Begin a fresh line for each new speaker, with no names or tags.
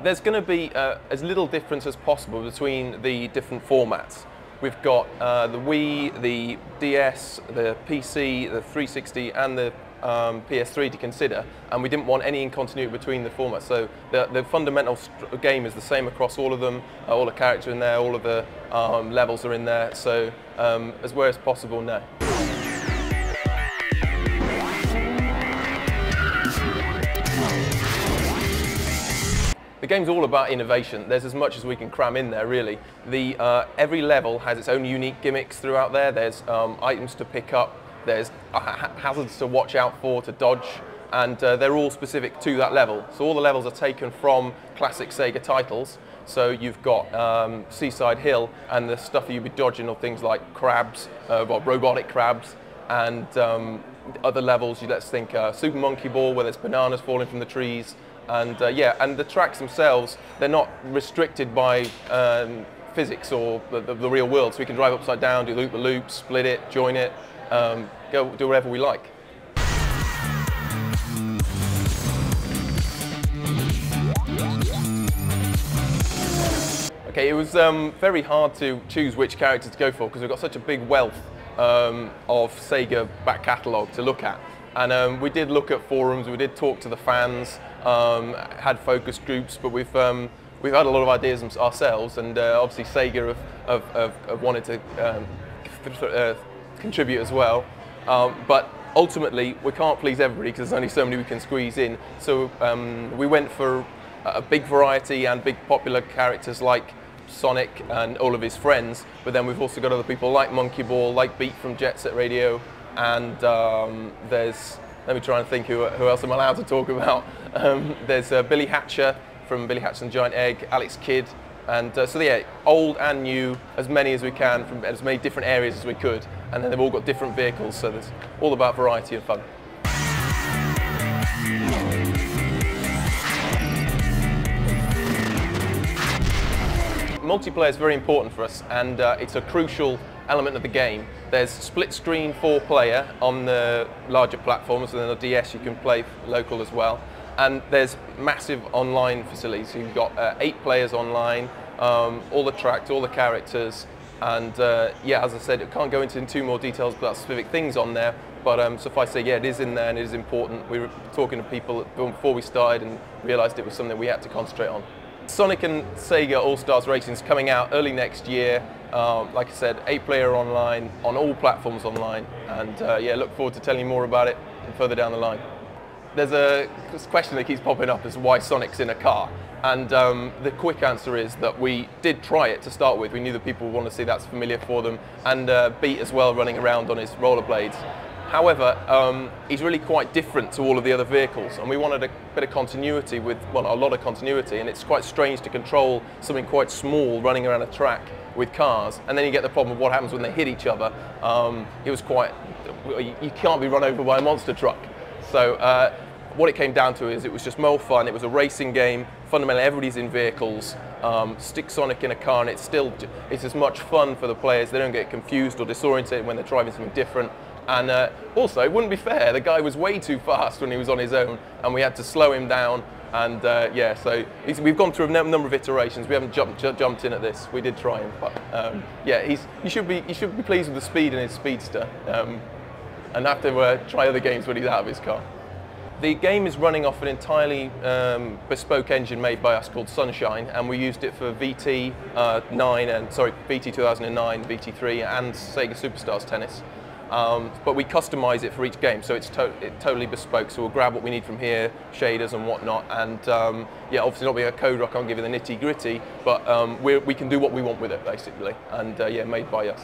There's going to be as little difference as possible between the different formats. We've got the Wii, the DS, the PC, the 360 and the PS3 to consider, and we didn't want any incontinuity between the formats. So the fundamental game is the same across all of them, all the characters are in there, all of the levels are in there, so as well as possible, no. The game's all about innovation. There's as much as we can cram in there, really. Every level has its own unique gimmicks throughout there. There's items to pick up, there's hazards to watch out for, to dodge, and they're all specific to that level. So all the levels are taken from classic Sega titles. So you've got Seaside Hill, and the stuff that you'd be dodging are things like crabs, robotic crabs, and other levels. Let's think Super Monkey Ball, where there's bananas falling from the trees. And yeah, and the tracks themselves, they're not restricted by physics or the real world, so we can drive upside down, do loop-the-loop, split it, join it, go do whatever we like. Okay, it was very hard to choose which character to go for because we've got such a big wealth of Sega back catalogue to look at. And we did look at forums, we did talk to the fans, had focus groups, but we've had a lot of ideas ourselves, and obviously Sega have wanted to contribute as well. But ultimately, we can't please everybody because there's only so many we can squeeze in. So we went for a big variety and big popular characters like Sonic and all of his friends, but then we've also got other people like Monkey Ball, like Beat from Jet Set Radio, and there's, let me try and think who else I'm allowed to talk about. There's Billy Hatcher from Billy Hatcher and the Giant Egg, Alex Kidd, and so yeah, old and new, as many as we can from as many different areas as we could, and then they've all got different vehicles, so there's all about variety and fun. Multiplayer is very important for us, and it's a crucial element of the game. There's split screen 4-player on the larger platforms, and then on the DS you can play local as well. And there's massive online facilities. So you've got 8 players online, all the tracks, all the characters, and yeah, as I said, I can't go into too more details about specific things on there, but suffice to say, yeah, it is in there and it is important. We were talking to people before we started and realised it was something we had to concentrate on. Sonic and Sega All-Stars Racing is coming out early next year. Like I said, 8-player online, on all platforms online, and yeah, look forward to telling you more about it further down the line. There's a question that keeps popping up as why Sonic's in a car, and the quick answer is that we did try it to start with. We knew that people would want to see that's familiar for them, and Beat as well running around on his rollerblades. However, he's really quite different to all of the other vehicles, and we wanted a bit of continuity with, well, a lot of continuity, and it's quite strange to control something quite small running around a track with cars, and then you get the problem of what happens when they hit each other. It was quite, you can't be run over by a monster truck. So what it came down to is it was just more fun. It was a racing game. Fundamentally, everybody's in vehicles. Stick Sonic in a car, and it's as much fun for the players. They don't get confused or disoriented when they're driving something different. And also, it wouldn't be fair. The guy was way too fast when he was on his own, and we had to slow him down. And yeah, so we've gone through a number of iterations. We haven't jumped in at this. We did try him, but yeah, you should be pleased with the speed in his speedster, and have to try other games when he's out of his car. The game is running off an entirely bespoke engine made by us called Sunshine, and we used it for VT 2009, VT3, and Sega Superstars Tennis. But we customize it for each game, so it's totally bespoke. So we'll grab what we need from here, shaders and whatnot, and yeah, obviously not being a code rock, I can't give you the nitty gritty, but we can do what we want with it basically, and yeah, made by us.